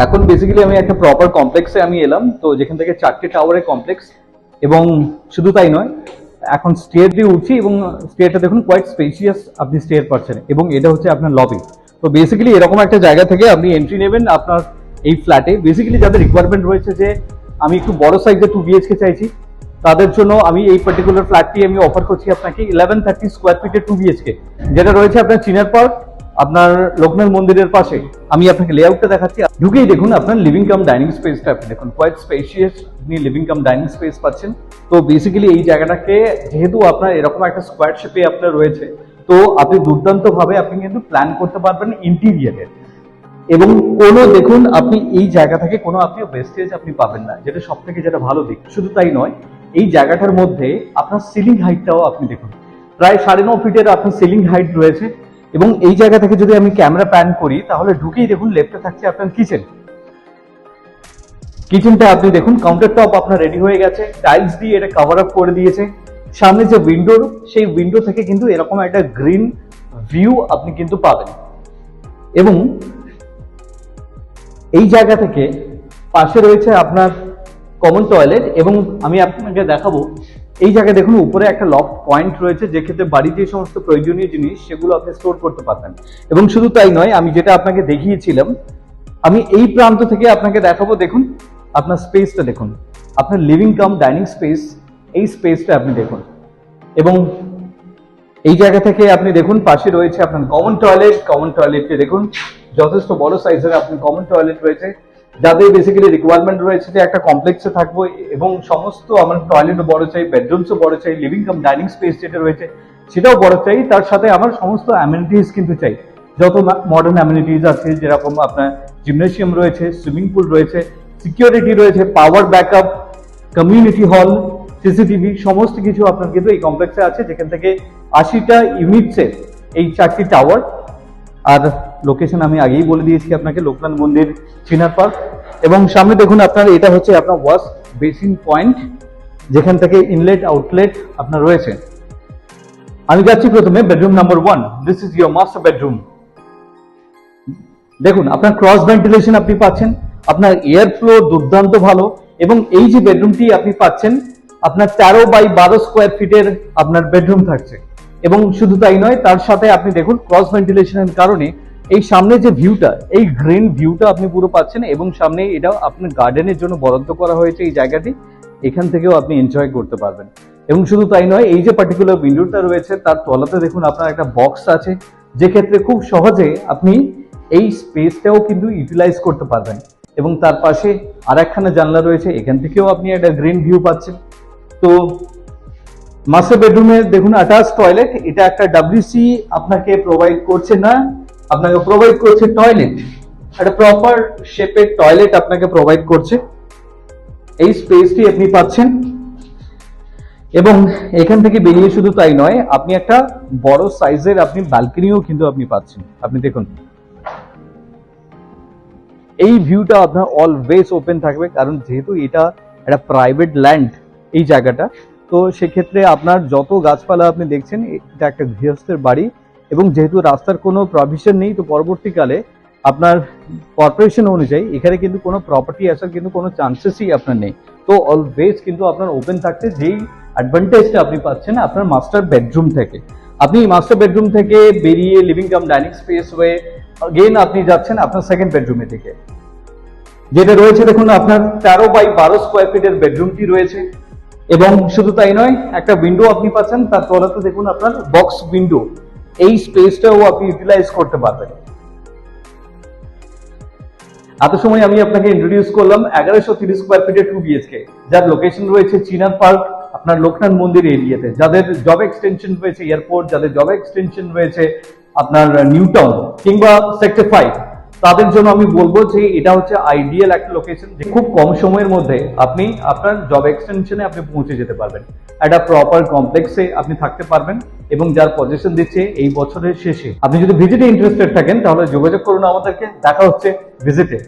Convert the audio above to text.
এখন বেসিক্যালি আমি একটা প্রপার কমপ্লেক্সে আমি এলাম, তো যেখান থেকে 4টে টাওয়ারের কমপ্লেক্স। এবং শুধু তাই নয়, এখন স্টেয়ার দিয়ে উঠছি এবং স্টেয়ারটা দেখুন কোয়াইট স্পেসিয়াস আপনি স্টেয়ার পাচ্ছেন, এবং এটা হচ্ছে আপনার লবি। তো বেসিক্যালি এরকম একটা জায়গা থেকে আপনি এন্ট্রি নেবেন আপনার এই ফ্ল্যাটে। বেসিক্যালি যাদের রিকোয়ারমেন্ট রয়েছে যে আমি একটু বড় সাইজের 2 BHK চাইছি, তাদের জন্য আমি এই পার্টিকুলার ফ্ল্যাটটি আমি অফার করছি আপনাকে 1130 স্কোয়ার ফিটের 2 BHK, যেটা রয়েছে আপনার চিনার পার্ক, আপনার লোকনাথ মন্দিরের পাশে। আমি আপনাকে লেআউটটা দেখাচ্ছি। ঢুকেই দেখুন আপনার লিভিং কাম ডাইনিং স্পেসটা আপনি দেখুন, কোয়াইট স্পেশিয়াস আপনি লিভিং কাম ডাইনিং স্পেস পাচ্ছেন। তো বেসিক্যালি এই জায়গাটাকে যেহেতু আপনার এরকম একটা স্কোয়ার শেপে আপনার রয়েছে, তো আপনি দুর্দান্ত ভাবে আপনি কিন্তু প্ল্যান করতে পারবেন ইন্টিরিয়ারের। এবং কোনো দেখুন আপনি এই জায়গা থেকে কোনো আপনি ওয়েস্টেজ আপনি পাবেন না, যেটা সব থেকে যেটা ভালো দিক। শুধু তাই নয়, এই জায়গাটার মধ্যে আপনার সিলিং হাইটটাও আপনি দেখুন, প্রায় 9.5 ফিটের আপনার সিলিং হাইট রয়েছে। এবং এই জায়গা থেকে যদি আমি ক্যামেরা প্যান করি, তাহলে ঢুকেই দেখুন লেফটে থাকছে আপনার কিচেন। কিচেনটা আপনি দেখুন কাউন্টার টপ আপনার রেডি হয়ে গেছে, টাইলস দিয়ে এটা কভার আপ করে দিয়েছে। সামনে যে উইন্ডো, সেই উইন্ডো থেকে কিন্তু এরকম একটা গ্রিন ভিউ আপনি কিন্তু পাবেন। এবং এই জায়গা থেকে পাশে রয়েছে আপনার কমন টয়লেট। এবং আমি আপনাকে দেখাবো এই জায়গায় দেখুন উপরে একটা লক পয়েন্ট রয়েছে, যেক্ষেত্রে বাড়িতে যে সমস্ত প্রয়োজনীয় জিনিস সেগুলো আপনি স্টোর করতে পারবেন। এবং শুধু তাই নয়, আমি যেটা আপনাকে দেখিয়েছিলাম, আমি এই প্রান্ত থেকে আপনাকে দেখাবো। দেখুন আপনার স্পেসটা দেখুন, আপনার লিভিং কাম ডাইনিং স্পেস, এই স্পেসটা আপনি দেখুন। এবং এই জায়গা থেকে আপনি দেখুন পাশে রয়েছে আপনার কমন টয়লেট। কমন টয়লেটকে দেখুন যথেষ্ট বড় সাইজের আপনি কমন টয়লেট রয়েছে। যাদের বেসিক্যালি রিকোয়ারমেন্ট রয়েছে যে একটা কমপ্লেক্সে থাকবো এবং সমস্ত আমার টয়লেটও বড় চাই, বেডরুমসও বড় চাই, লিভিং কাম ডাইনিং স্পেস যেটা রয়েছে সেটাও বড় চাই, তার সাথে আমার সমস্ত অ্যামিনিটিস কিন্তু চাই। যত মডার্ন অ্যামিনিটিস আছে, যেরকম আপনার জিমনেশিয়াম রয়েছে, সুইমিং পুল রয়েছে, সিকিউরিটি রয়েছে, power backup, community hall, CCTV, সমস্ত কিছু আপনার কিন্তু এই কমপ্লেক্সে আছে, যেখান থেকে 80টা ইউনিটসের এই 4টি টাওয়ার। আর লোকেশন আমি আগেই বলে দিয়েছি আপনাকে, লোকনাথ মন্দির, চিনার পার্ক। এবং সামনে দেখুন আপনার এটা হচ্ছে আপনার ওয়াশ বেসিন পয়েন্ট, যেখান থেকে ইনলেট আউটলেট আপনার রয়েছে। আমি যাচ্ছি প্রথমে bedroom number 1। This is your master bedroom. দেখুন আপনার ক্রস ভেন্টিলেশন আপনি পাচ্ছেন, আপনার এয়ার ফ্লো দুর্দান্ত ভালো। এবং এই যে বেডরুমটি আপনি পাচ্ছেন, আপনার 13x12 স্কোয়ার ফিটের আপনার বেডরুম থাকছে। এবং শুধু তাই নয়, তার সাথে আপনি দেখুন ক্রস ভেন্টিলেশনের কারণে এই সামনে যে ভিউটা, এই গ্রিন ভিউটা আপনি পুরো পাচ্ছেন। এবং সামনে এটা আপনার গার্ডেনের জন্য বরাদ্দ করা হয়েছে এই জায়গাটি, এখান থেকেও আপনি এনজয় করতে পারবেন। এবং শুধু তাই নয়, এই যে পার্টিকুলার উইন্ডোটা রয়েছে তার তলাতে দেখুন আপনার একটা বক্স আছে, যে ক্ষেত্রে খুব সহজে আপনি এই স্পেসটাও কিন্তু ইউটিলাইজ করতে পারবেন। এবং তার পাশে আর একখানা জানলা রয়েছে, এখান থেকেও আপনি একটা গ্রিন ভিউ পাচ্ছেন। তো মাস্টার বেডরুমে দেখুন অ্যাটাচ টয়লেট, এটা একটা WC আপনাকে প্রোভাইড করছে না, আপনাকে প্রোভাইড করছে টয়লেট, একটা প্রপার শেপের টয়লেট আপনাকে প্রোভাইড করছে। এই স্পেসটি আপনি পাচ্ছেন। এবং এখান থেকে বেরিয়ে শুধু তাই নয়, আপনি একটা বড় সাইজের আপনি ব্যালকনিও কিন্তু আপনি পাচ্ছেন। আপনি দেখুন এই ভিউটা আপনার অলওয়েজ ওপেন থাকবে, কারণ যেহেতু এটা একটা প্রাইভেট ল্যান্ড এই জায়গাটা, তো সেক্ষেত্রে আপনার যত গাছপালা আপনি দেখছেন, এটা একটা গৃহস্থের বাড়ি। এবং যেহেতু রাস্তার কোনো প্রভিশন নেই, তো পরবর্তীকালে আপনার কর্পোরেশন অনুযায়ী এখানে কিন্তু কোনো প্রপার্টি আসার কিন্তু কোনো চান্সেসই আপনার নেই। তো অলওয়েজ কিন্তু আপনার ওপেন থাকছে, যেই অ্যাডভান্টেজটা আপনি পাচ্ছেন আপনার মাস্টার বেডরুম থেকে। আপনি মাস্টার বেডরুম থেকে বেরিয়ে লিভিং কাম ডাইনিং স্পেস হয়ে অগেন আপনি যাচ্ছেন আপনার সেকেন্ড বেডরুমে থেকে, যেটা রয়েছে দেখুন আপনার 13x12 স্কোয়ার ফিটের বেডরুমটি রয়েছে। এবং শুধু তাই নয়, একটা উইন্ডো আপনি পাচ্ছেন, তার তলাতে দেখুন আপনার বক্স উইন্ডো, এই স্পেসটাও আপনি ইউটিলাইজ করতে পারবেন। এত সময় আমি আপনাকে ইন্ট্রোডিউস করলাম 1130 স্কোয়ার ফিটের 2 BHK, যার লোকেশন রয়েছে চিনার পার্ক, আপনার লোকনাথ মন্দির এরিয়াতে। যাদের জব এক্সটেনশন রয়েছে এয়ারপোর্ট, যাদের জব এক্সটেনশন রয়েছে আপনার নিউ টাউন কিংবা সেক্টর 5, তাদের জন্য আমি বলবো যে এটা হচ্ছে আইডিয়াল একটা লোকেশন, যে খুব কম সময়ের মধ্যে আপনি আপনার জব এক্সটেনশনে আপনি পৌঁছে যেতে পারবেন, একটা প্রপার কমপ্লেক্সে আপনি থাকতে পারবেন। এবং যার পজিশন দিচ্ছে এই বছরের শেষে। আপনি যদি ভিজিটে ইন্টারেস্টেড থাকেন, তাহলে যোগাযোগ করুন আমাদেরকে। দেখা হচ্ছে ভিজিটে।